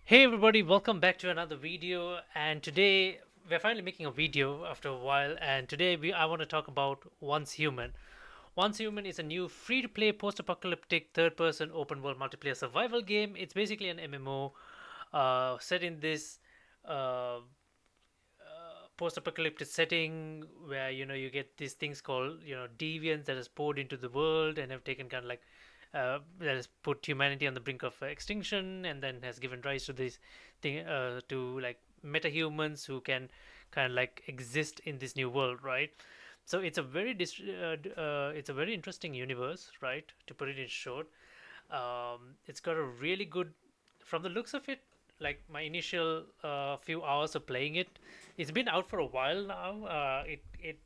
Hey everybody, welcome back to another video. And today we're finally making a video after a while. And today I want to talk about Once Human. Once Human is a new free-to-play post-apocalyptic third-person open-world multiplayer survival game. It's basically an MMO set in this uh, post-apocalyptic setting where you get these things called deviants that has poured into the world and have taken kind of like that has put humanity on the brink of extinction, and then has given rise to this thing to like metahumans who can kind of like exist in this new world, right? So it's a very interesting universe, right? To put it in short, it's got a really good, from the looks of it, like my initial few hours of playing it. It's been out for a while now. It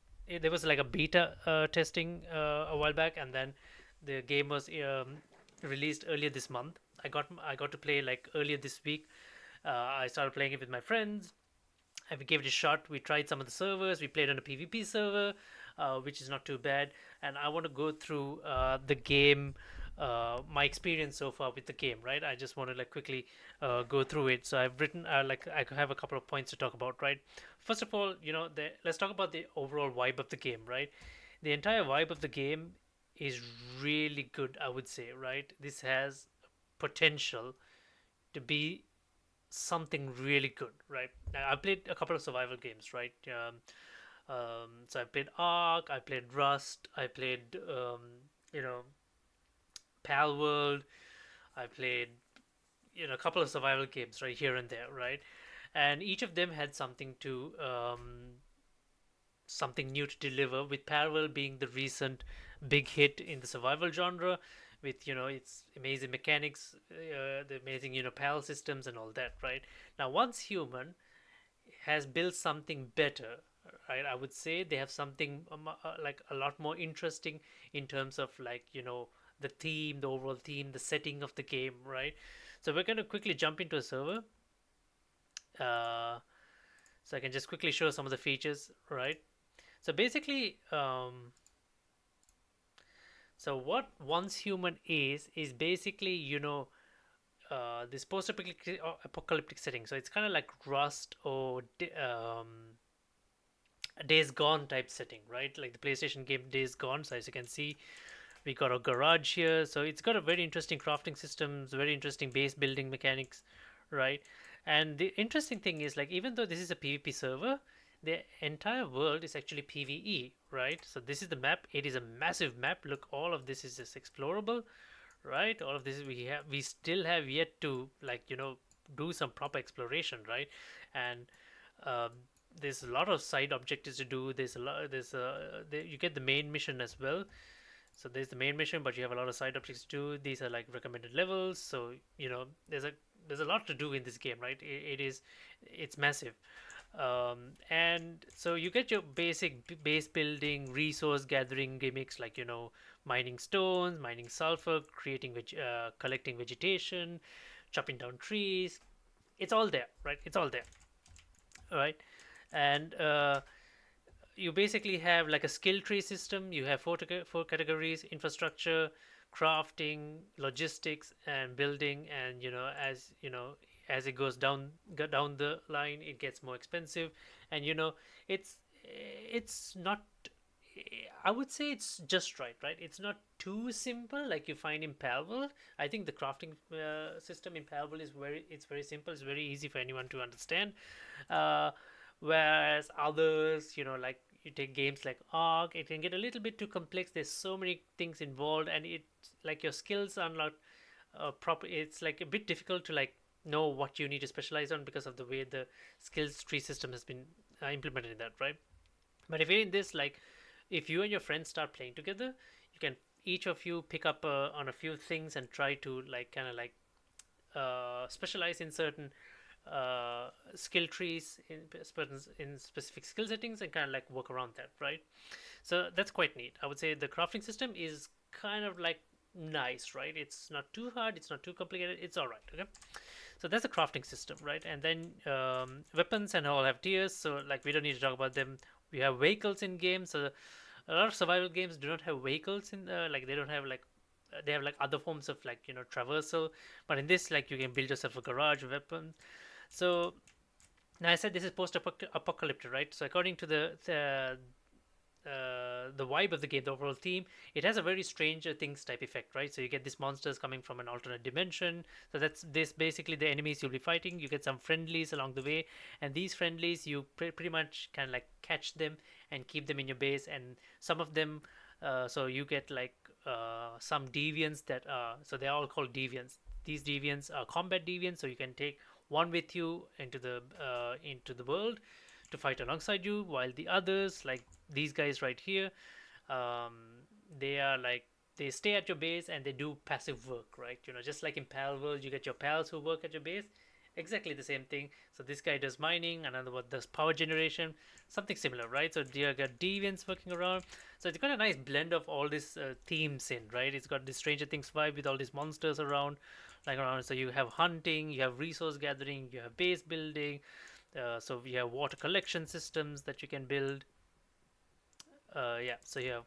there was like a beta testing a while back, and then the game was released earlier this month. I got to play like earlier this week. I started playing it with my friends, and we gave it a shot. We tried some of the servers. We played on a PvP server, which is not too bad. And I want to go through the game, my experience so far with the game. Right, I just want to like quickly go through it. So I've written like I have a couple of points to talk about. Right, first of all, let's talk about the overall vibe of the game. Right, the entire vibe of the game is really good, I would say. Right, this has potential to be something really good, right? Now, I played a couple of survival games, right? So I played Ark, I played Rust, I played, you know, Pal World, I played, a couple of survival games, right, here and there, right? And each of them had something new to deliver, with Pal World being the recent big hit in the survival genre, with its amazing mechanics, the amazing PAL systems and all that, right? Now, Once Human has built something better, right? I would say they have something like a lot more interesting in terms of like the theme, the overall theme, the setting of the game, right? So we're going to quickly jump into a server, uh, so I can just quickly show some of the features, right? So basically, so what Once Human is basically this post-apocalyptic setting. So it's kind of like Rust or Days Gone type setting, right? Like the PlayStation game Days Gone. So as you can see, we got a garage here. So it's got a very interesting crafting systems, very interesting base building mechanics, right? And the interesting thing is, like, even though this is a PvP server, the entire world is actually PvE, right? So this is the map. It is a massive map. Look, all of this is just explorable, right? All of this we still have yet to like do some proper exploration, right? And um, there's a lot of side objectives to do. You get the main mission as well. So there's the main mission, but you have a lot of side objectives to do. These are like recommended levels, so there's a lot to do in this game, right? It's massive. And so you get your basic base building, resource gathering gimmicks, like mining stones, mining sulfur, collecting vegetation, chopping down trees. It's all there, right? It's all there, all right? And you basically have like a skill tree system. You have four categories: infrastructure, crafting, logistics, and building. And as it goes down the line, it gets more expensive. And it's not, I would say it's just right? It's not too simple like you find in Palworld. I think the crafting system in Palworld is very simple. It's very easy for anyone to understand. Uh, Whereas others, like you take games like Ark, it can get a little bit too complex. There's so many things involved, and it's like your skills are not proper. It's like a bit difficult to like know what you need to specialize on because of the way the skills tree system has been implemented in that, right? But if you're in this, like, if you and your friends start playing together, you can each of you pick up on a few things and try to like kind of like specialize in certain skill trees in specific skill settings, and kind of like work around that, right? So that's quite neat. I would say the crafting system is kind of like nice, right? It's not too hard, it's not too complicated, it's all right. Okay, so that's the crafting system, right? And then weapons and all have tiers, so like we don't need to talk about them. We have vehicles in games. So a lot of survival games do not have vehicles in like they don't have like they have like other forms of like traversal, but in this like you can build yourself a garage, weapons. So now I said this is post-apocalyptic, right? So according to the vibe of the game, the overall theme, it has a very Stranger Things type effect, right? So you get these monsters coming from an alternate dimension. So that's this basically the enemies you'll be fighting. You get some friendlies along the way, and these friendlies you pretty much can like catch them and keep them in your base. And some of them, so you get like some deviants that are so they're all called deviants. These deviants are combat deviants, so you can take one with you into the world to fight alongside you, while the others, like these guys right here, um, they are like they stay at your base and they do passive work, right? Just like in Pal World, you get your pals who work at your base. Exactly the same thing. So this guy does mining, another one does power generation, something similar, right? So you got deviants working around. So it's got a nice blend of all these themes in, right? It's got this Stranger Things vibe with all these monsters around, like around. So you have hunting, you have resource gathering, you have base building. So we have water collection systems that you can build. Yeah, so you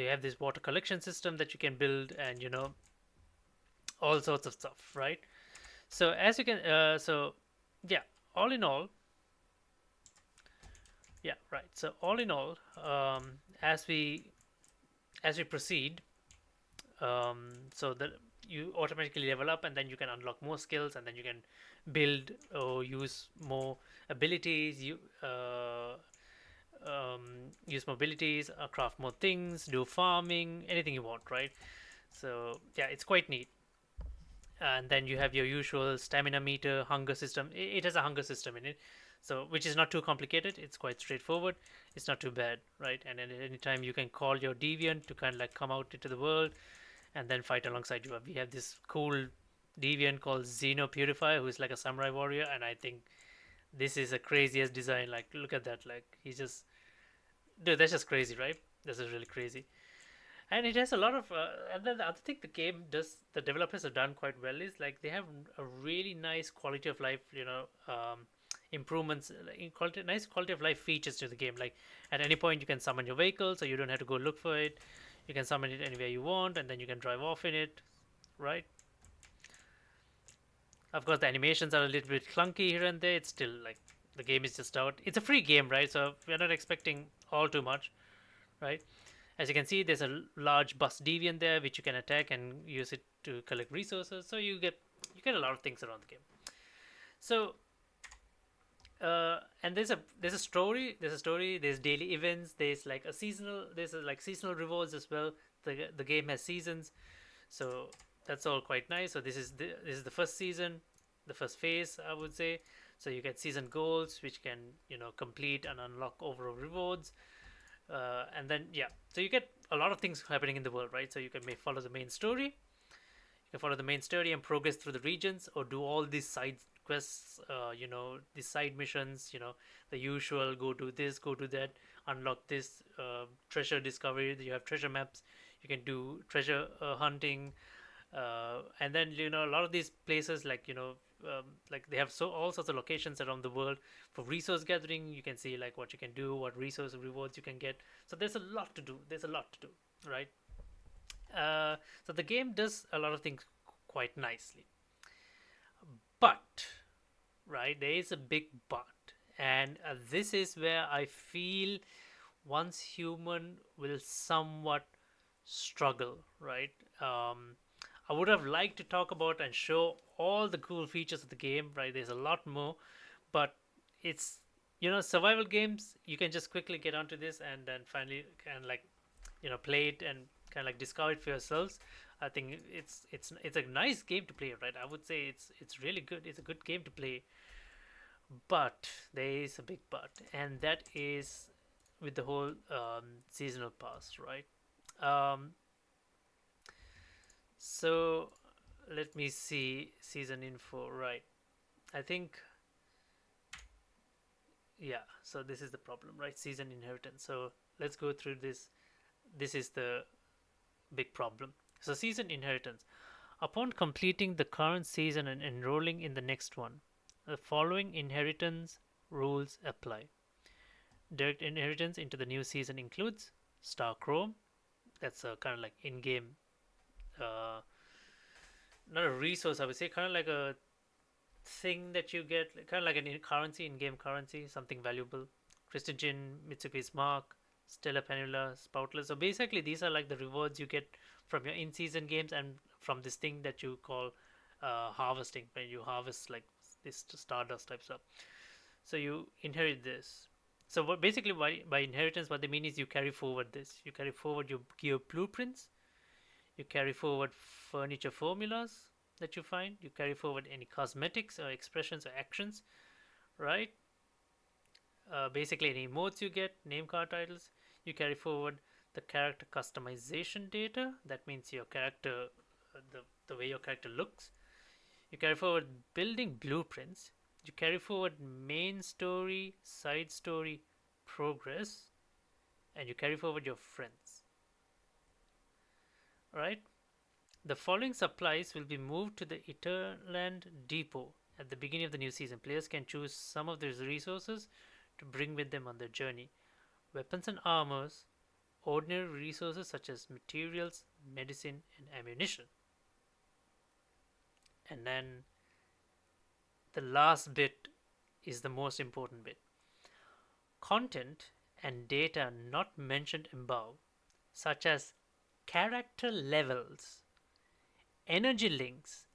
have this water collection system that you can build, and all sorts of stuff, right? So as you can, yeah, all in all, yeah, right. So all in all, as we proceed, so that you automatically level up, and then you can unlock more skills, and then you can build or use more abilities. Use more abilities, craft more things, do farming, anything you want, right? So yeah, it's quite neat. And then you have your usual stamina meter, hunger system. It has a hunger system in it, so which is not too complicated. It's quite straightforward. It's not too bad, right? And at any time you can call your deviant to kind of like come out into the world and then fight alongside you. We have this cool deviant called Xeno Purifier, who is like a samurai warrior, and I think this is a craziest design. Like, look at that. Like, he's just, dude, that's just crazy, right? This is really crazy. And it has a lot of and then the other thing the game does, the developers have done quite well, is like they have a really nice quality of life, improvements, in quality, nice quality of life features to the game. Like at any point you can summon your vehicle, so you don't have to go look for it. You can summon it anywhere you want, and then you can drive off in it, right? Of course the animations are a little bit clunky here and there. It's still like the game is just out. It's a free game, right? So we're not expecting all too much, right? As you can see, there's a large bus deviant there which you can attack and use it to collect resources. So you get a lot of things around the game. So and there's a story. There's daily events. There's like seasonal rewards as well. The game has seasons, so that's all quite nice. So this is the first season, the first phase, I would say. So you get season goals which can complete and unlock overall rewards. And then yeah, so you get a lot of things happening in the world, right? So you can follow the main story. You can follow the main story and progress through the regions, or do all these side quests, these side missions, the usual, go do this, go do that, unlock this, treasure discovery. You have treasure maps. You can do treasure hunting. And then a lot of these places, like they have so all sorts of locations around the world for resource gathering. You can see like what you can do, what resource rewards you can get. So there's a lot to do. Right? So the game does a lot of things quite nicely, but right, there is a big but, and this is where I feel once human will somewhat struggle, right? I would have liked to talk about and show all the cool features of the game, right? There's a lot more, but it's survival games. You can just quickly get onto this and then finally kind of like play it and kind of like discover it for yourselves. I think it's a nice game to play, right? I would say it's really good. It's a good game to play, but there is a big but, and that is with the whole seasonal pass, right? Um, so let me see season info, right? I think yeah. So this is the problem, right? Season inheritance. So let's go through this. This is the big problem. So season inheritance. Upon completing the current season and enrolling in the next one, the following inheritance rules apply. Direct inheritance into the new season includes Star Chrome. That's a kind of like in-game, uh, not a resource, I would say, kind of like a thing that you get, kind of like an currency, in-game currency, something valuable. Christian Mitsubishi Mark, Stellar Penula, Spoutless. So basically, these are like the rewards you get from your in-season games and from this thing that you call harvesting, when you harvest like this Stardust type stuff. So you inherit this. So what basically by inheritance, what they mean is you carry forward this. You carry forward your blueprints. You carry forward furniture formulas that you find. You carry forward any cosmetics or expressions or actions, right? Basically, any emotes you get, name card titles. You carry forward the character customization data. That means your character, the way your character looks. You carry forward building blueprints. You carry forward main story, side story, progress, and you carry forward your friends. Right? The following supplies will be moved to the Etherland Depot at the beginning of the new season. Players can choose some of these resources to bring with them on their journey. Weapons and armors, ordinary resources such as materials, medicine, and ammunition. And then the last bit is the most important bit. Content and data not mentioned above, such as character levels, energy links,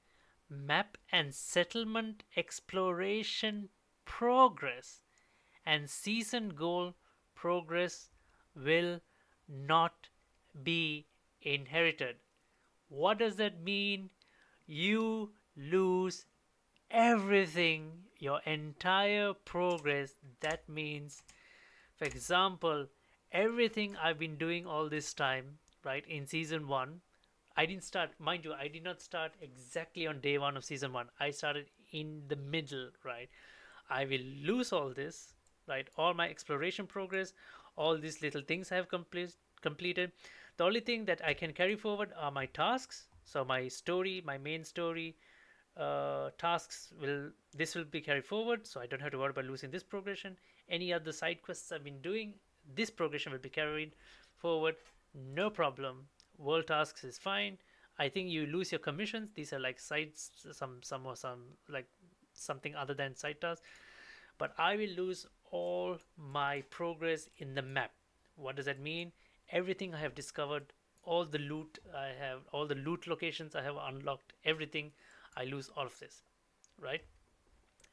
map and settlement exploration progress, and season goal progress will not be inherited. What does that mean? You lose everything, your entire progress. That means, for example, everything I've been doing all this time, right, in season one, I didn't start, mind you, I did not start exactly on day one of season one. I started in the middle, right? I will lose all this, right? All my exploration progress, all these little things I have completed. The only thing that I can carry forward are my tasks. So my story, my main story, tasks will this will be carried forward, so I don't have to worry about losing this progression. Any other side quests I've been doing, this progression will be carried forward, no problem. World tasks is fine. I think you lose your commissions. These are like sides, some like something other than side tasks. But I will lose all my progress in the map. What does that mean? Everything I have discovered, all the loot I have, all the loot locations I have unlocked, everything, I lose all of this, right?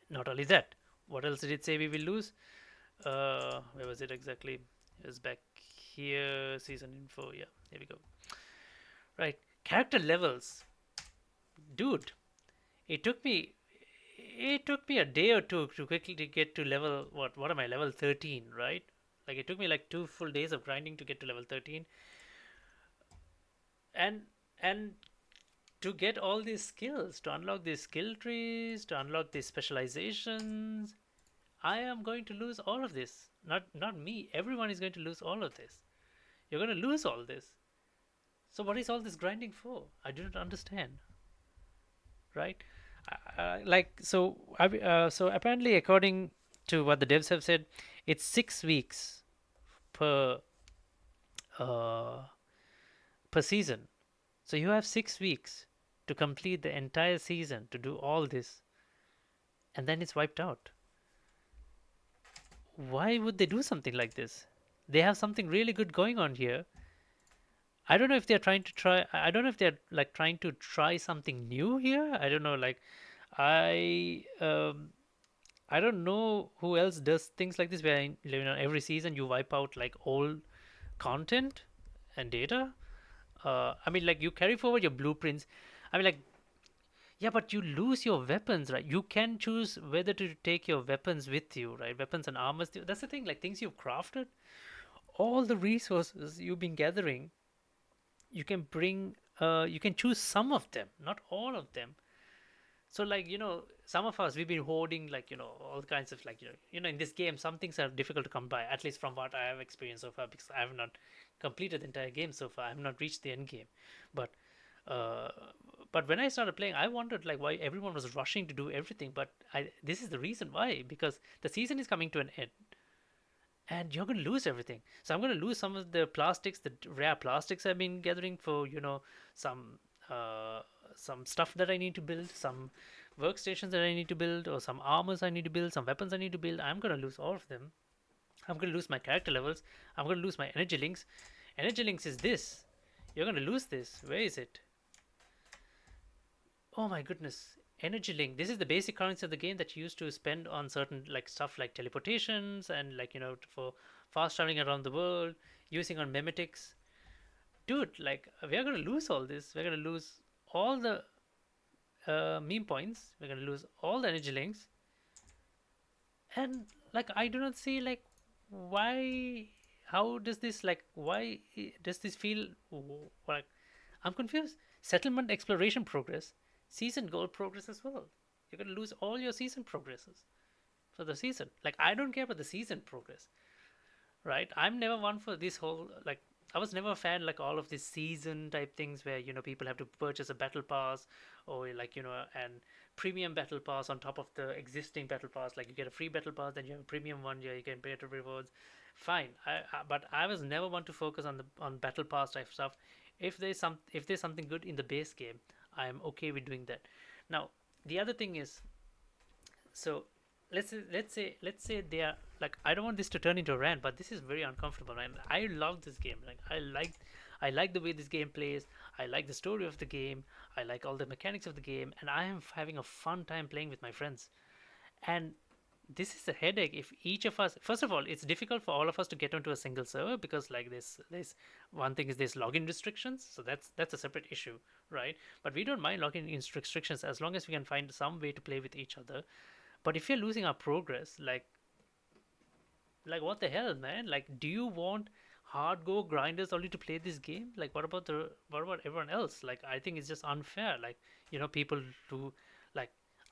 Not only that, what else did it say we will lose? Where was it exactly? It was back here, season info. Yeah, here we go. Right, character levels, dude. It took me it took me a day or two to quickly to get to level what am I, level 13, right? Like it took me like 2 full days of grinding to get to level 13, and and to get all these skills, to unlock these skill trees, to unlock these specializations, I am going to lose all of this. Not me. Everyone is going to lose all of this. You're going to lose all this. So what is all this grinding for? I do not understand. Right? So apparently, according to what the devs have said, it's 6 weeks per uh, per season. So you have 6 weeks to complete the entire season to do all this, and then it's wiped out. Why would they do something like this? They have something really good going on here. I don't know if they're trying to try. I don't know if they're like trying to try something new here. I don't know. I um, I don't know who else does things like this, where every season you wipe out like old content and data. I mean, like you carry forward your blueprints. I mean, like, yeah, but you lose your weapons, right? You can choose whether to take your weapons with you, right? Weapons and armors. That's the thing. Like things you've crafted, all the resources you've been gathering, you can bring. You can choose some of them, not all of them. So like some of us we've been hoarding like all kinds of like in this game some things are difficult to come by, at least from what I have experienced so far, because I have not completed the entire game so far. I have not reached the end game. But uh, but when I started playing, I wondered like why everyone was rushing to do everything. But this is the reason why, because the season is coming to an end, and you're going to lose everything. So I'm going to lose some of the plastics, the rare plastics I've been gathering for, some uh, some stuff that I need to build, some workstations that I need to build, or some armors I need to build, some weapons I need to build. I'm going to lose all of them. I'm going to lose my character levels. I'm going to lose my energy links. Energy links is this. You're going to lose this. Where is it? Oh my goodness. Energy link. This is the basic currency of the game that you used to spend on certain like stuff like teleportations and like for fast traveling around the world, using on memetics. Dude, like we're gonna lose all this. We're gonna lose all the meme points. We're gonna lose all the energy links, and like I do not see like why. How does this like why does this feel like I'm confused. Settlement exploration progress, season goal progress as well. You're gonna lose all your season progresses for the season. Like I don't care about the season progress, right? I'm never one for this whole like I was never a fan like all of these season type things where people have to purchase a battle pass or like and premium battle pass on top of the existing battle pass. Like you get a free battle pass, then you have a premium one, yeah, you get better rewards. Fine, but I was never one to focus on the on battle pass type stuff. If there's something good in the base game, I am okay with doing that. Now the other thing is, so let's say they are like I don't want this to turn into a rant, but this is very uncomfortable, and I love this game. Like I like the way this game plays. I like the story of the game. I like all the mechanics of the game, and I am having a fun time playing with my friends. And this is a headache if each of us, first of all, it's difficult for all of us to get onto a single server because like this one thing is there's login restrictions, so that's a separate issue, right? But we don't mind login restrictions as long as we can find some way to play with each other. But if you're losing our progress, like what the hell, man? Like, do you want hardcore grinders only to play this game? Like, what about everyone else? Like, I think it's just unfair. Like, people who like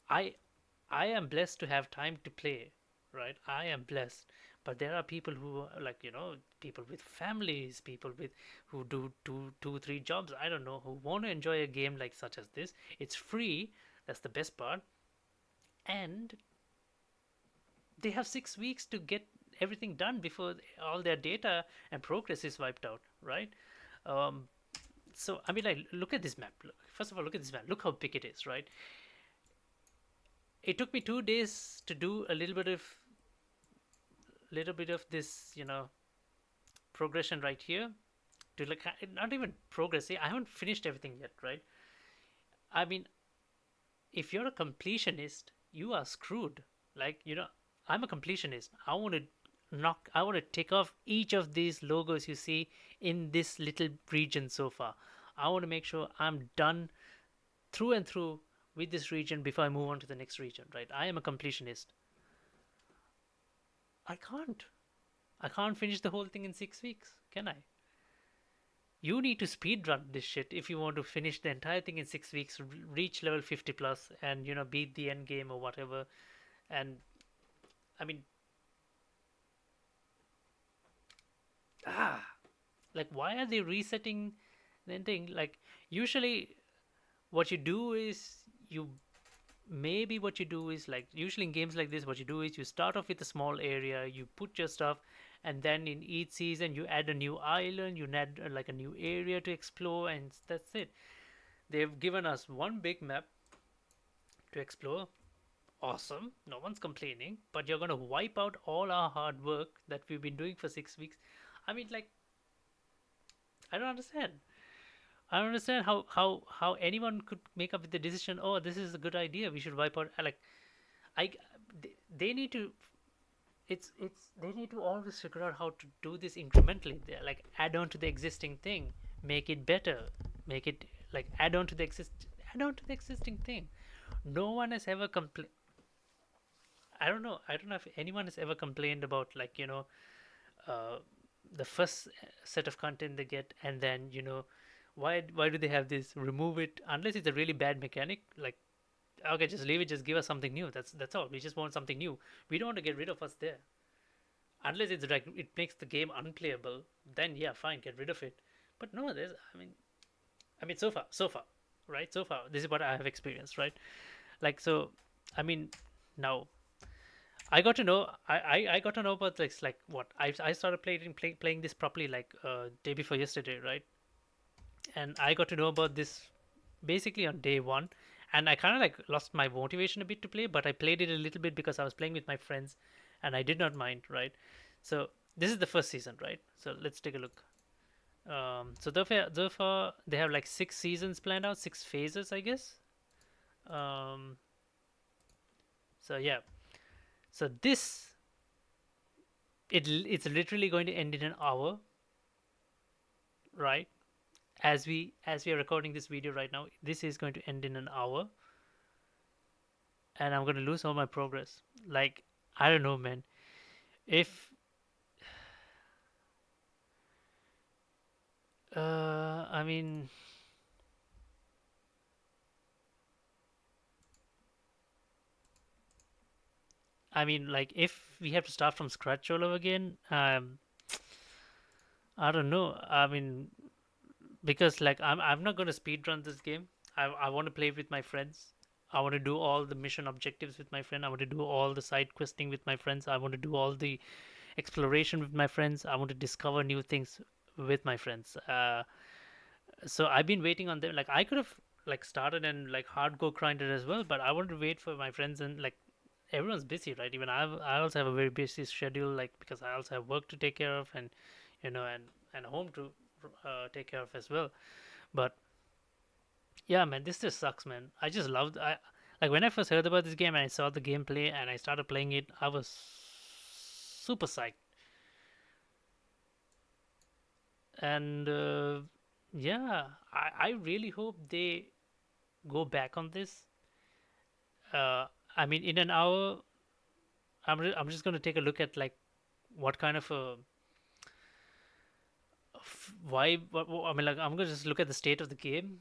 I I am blessed to have time to play, right? I am blessed. But there are people who like, people with families, people with who do two, three jobs, I don't know, who want to enjoy a game like such as this. It's free. That's the best part. And they have 6 weeks to get everything done before all their data and progress is wiped out, right? Um, so I mean, like, look at this map. First of all, look at this map. Look how big it is, right? It took me 2 days to do a little bit of this, progression right here. To like, not even progress. See, I haven't finished everything yet, right? I mean, if you're a completionist, you are screwed. Like, I'm a completionist. I want to take off each of these logos you see in this little region so far. I want to make sure I'm done through and through with this region before I move on to the next region, right? I am a completionist. I can't. I can't finish the whole thing in 6 weeks, can I? You need to speed run this shit if you want to finish the entire thing in 6 weeks, reach level 50 plus, and beat the end game or whatever. And I mean, ah, like why are they resetting the thing? Like usually, what you do is you maybe what you do is like usually in games like this, what you do is you start off with a small area, you put your stuff, and then in each season you add a new island, you add like a new area to explore, and that's it. They've given us one big map to explore. Awesome, no one's complaining, but you're going to wipe out all our hard work that we've been doing for 6 weeks. I mean, like, I don't understand. I don't understand how anyone could make up with the decision. Oh, this is a good idea. We should wipe out. Like, I, they need to. It's they need to always figure out how to do this incrementally. They like add on to the existing thing, make it better, make it like add on to the existing thing. No one has ever complained. I don't know. I don't know if anyone has ever complained about like uh, the first set of content they get, and then why do they have this? Remove it unless it's a really bad mechanic. Like okay, just leave it. Just give us something new. That's all. We just want something new. We don't want to get rid of us there. Unless it's like it makes the game unplayable, then yeah, fine, get rid of it. But no, there's. I mean, so far, right? So far, this is what I have experienced, right? Like so, I mean, now I got to know I got to know about this like what I started playing this properly like day before yesterday, right? And I got to know about this basically on day one, and I kind of like lost my motivation a bit to play, but I played it a little bit because I was playing with my friends, and I did not mind, right? So this is the first season, right? So let's take a look. So therefore they have like 6 seasons planned out, 6 phases, I guess. Um, so yeah, so this it's literally going to end in an hour, right? As we are recording this video right now, this is going to end in an hour, and I'm going to lose all my progress. Like, I don't know, man. If I mean, like if we have to start from scratch all over again, I don't know. I mean, because like I'm not gonna speed run this game. I want to play with my friends. I want to do all the mission objectives with my friend. I want to do all the side questing with my friends. I want to do all the exploration with my friends. I want to discover new things with my friends. So I've been waiting on them. Like I could have like started and like hardcore grinded as well, but I want to wait for my friends and like everyone's busy, right? Even I also have a very busy schedule, like because I also have work to take care of and and home to take care of as well. But yeah, man, this just sucks, man. I just loved I like when I first heard about this game and I saw the gameplay and I started playing it, I was super psyched. And yeah, I really hope they go back on this. Uh, I mean, in an hour, I'm just gonna take a look at like what kind of a vibe. I mean, like I'm gonna just look at the state of the game,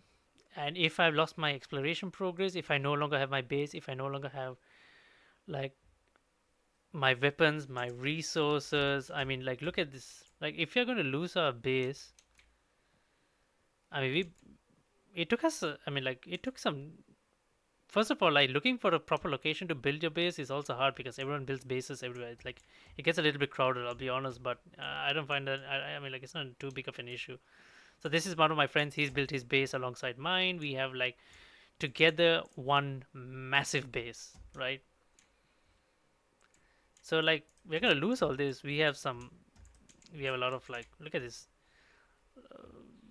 and if I've lost my exploration progress, if I no longer have my base, if I no longer have like my weapons, my resources. I mean, like look at this. Like if you're gonna lose our base, I mean, it took us. I mean, like it took some. First of all, like looking for a proper location to build your base is also hard because everyone builds bases everywhere. It's like it gets a little bit crowded. I'll be honest, but I don't find that. I mean, like it's not too big of an issue. So this is one of my friends. He's built his base alongside mine. We have like together one massive base, right? So like we're gonna lose all this. We have some. We have a lot of like. Look at this.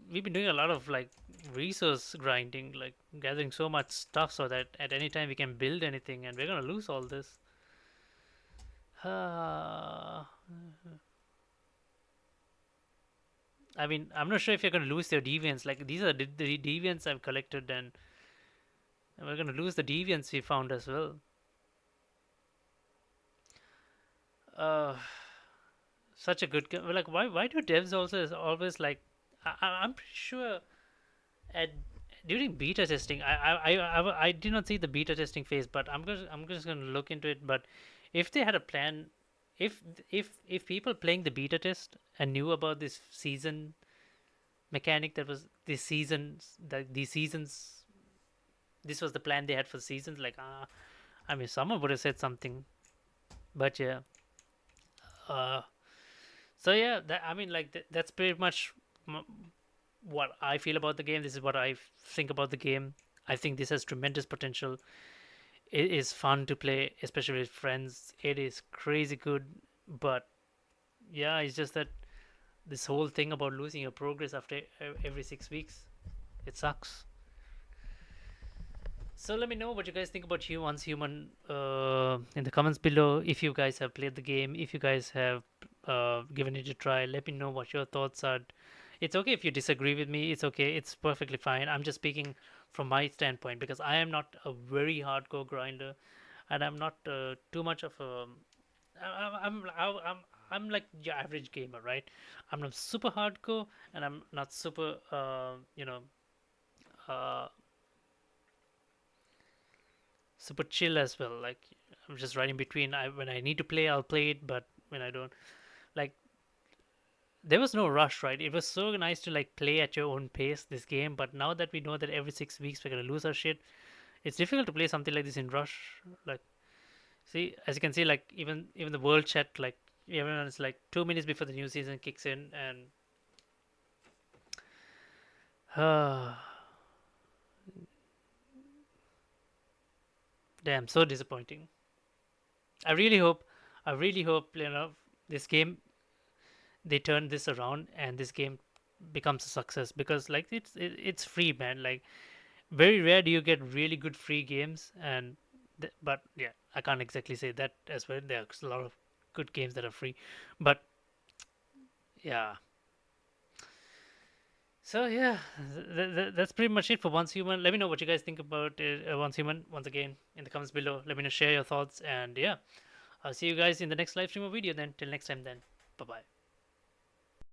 We've been doing a lot of like resource grinding, like gathering so much stuff so that at any time we can build anything, and we're gonna lose all this. Uh, I mean, I'm not sure if you're gonna lose your deviants. Like these are the deviants I've collected, and we're gonna lose the deviants we found as well. Uh, Such a good like why do devs also is always like I'm pretty sure at during beta testing I did not see the beta testing phase, but I'm just gonna look into it. But if they had a plan, if if people playing the beta test and knew about this season mechanic, that was this seasons that these seasons, this was the plan they had for the seasons, like I mean someone would have said something. But yeah, uh so yeah, that I mean like that's pretty much what I feel about the game. This is what I think about the game. I think this has tremendous potential. It is fun to play, especially with friends. It is crazy good, but yeah, it's just that this whole thing about losing your progress after every 6 weeks, it sucks. So let me know what you guys think about Humans Human in the comments below. If you guys have played the game, if you guys have given it a try, let me know what your thoughts are. It's okay if you disagree with me. It's okay. It's perfectly fine. I'm just speaking from my standpoint because I am not a very hardcore grinder, and I'm not too much of a. I'm like your average gamer, right? I'm not super hardcore, and I'm not super uh, super chill as well. Like I'm just right in between. When I need to play, I'll play it, but when I don't, like there was no rush, right? It was so nice to like play at your own pace this game. But now that we know that every 6 weeks we're gonna lose our shit, it's difficult to play something like this in rush. Like See, as you can see, like even the world chat, like everyone's like 2 minutes before the new season kicks in, and damn, so disappointing. I really hope, I really hope, this game, they turn this around and this game becomes a success, because like it's free, man. Like very rare do you get really good free games, and but yeah, I can't exactly say that as well. There's a lot of good games that are free, but yeah. So yeah, that's pretty much it for Once Human. Let me know what you guys think about Once Human. Once again, in the comments below, let me know, share your thoughts, and yeah, I'll see you guys in the next live stream or video. Then till next time, then bye bye.